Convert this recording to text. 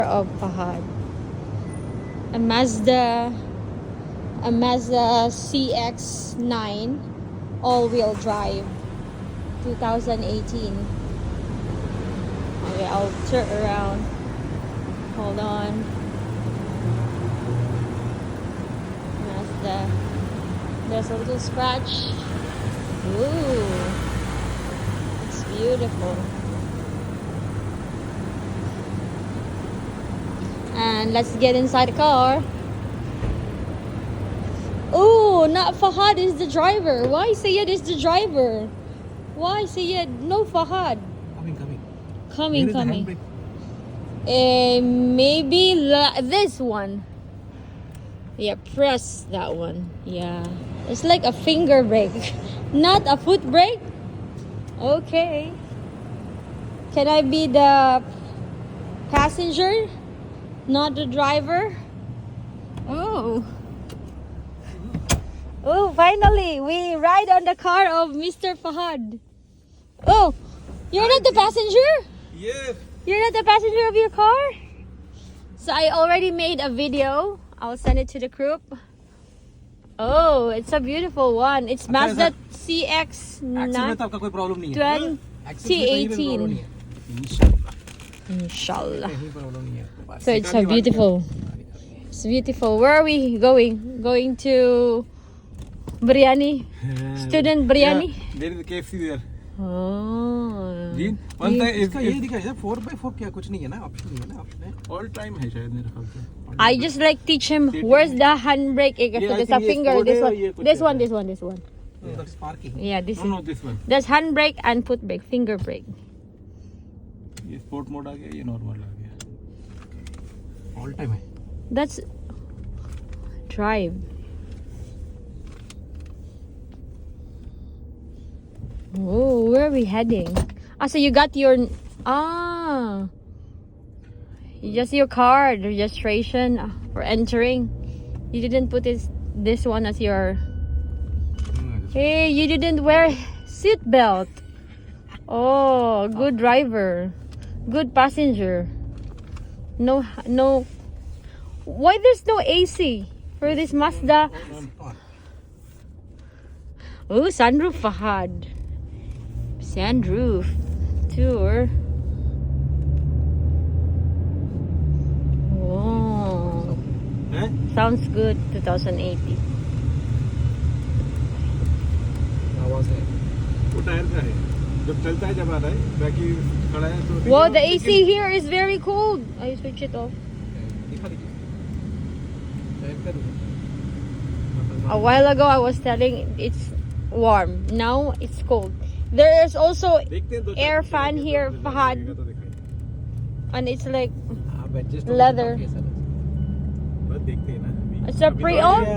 Of Fahad, a Mazda CX-9 all-wheel drive 2018. Okay, I'll turn around. Hold on. Mazda. There's a little scratch. Ooh, it's beautiful. And let's get inside the car. Oh, not Fahad is the driver. Why Syed is the driver? Why Syed? No Fahad. Coming. Maybe this one. Yeah, press that one. Yeah. It's like a finger brake, not a foot brake. Okay. Can I be the passenger? Not the driver. Oh, finally we ride on the car of Mr. Fahad. Oh, you're not the passenger? Yes. You're not the passenger of your car? So I already made a video. I'll send it to the group. Oh, it's a beautiful one. It's Mazda CX-9 2018. Inshallah. So it's a beautiful. It's beautiful. Where are we going? Going to biryani? Student biryani? Yeah, there is a KFC there. Oh. One time is 4x4 क्या कुछ नहीं है ना option नहीं है ना option है all time है शायद मेरे ख्याल से. I just like teach him where's the handbrake. So there's a finger. This one. That's parking. Yeah, this one. There's handbrake and foot brake, finger brake. ये स्पोर्ट मोड आ गया ये normal आ गया all time है. That's drive. Oh, where are we heading? So you got your just your card registration for entering. You didn't put this one as your. Hey, you didn't wear seat belt. Oh, good driver, good passenger. No. Why there's no AC for this Mazda? Oh, sunroof Fahad. Sunroof tour. Oh, sounds good. 2080. आवाज है वो tyre का है जब चलता है जब आ रहा है बाकी खड़ा है तो. Whoa, the AC here is very cold. I switch it off. A while ago I was telling it's warm. Now it's cold. There is also air fan here, Fahad, and it's like leather. It's a pre-owned.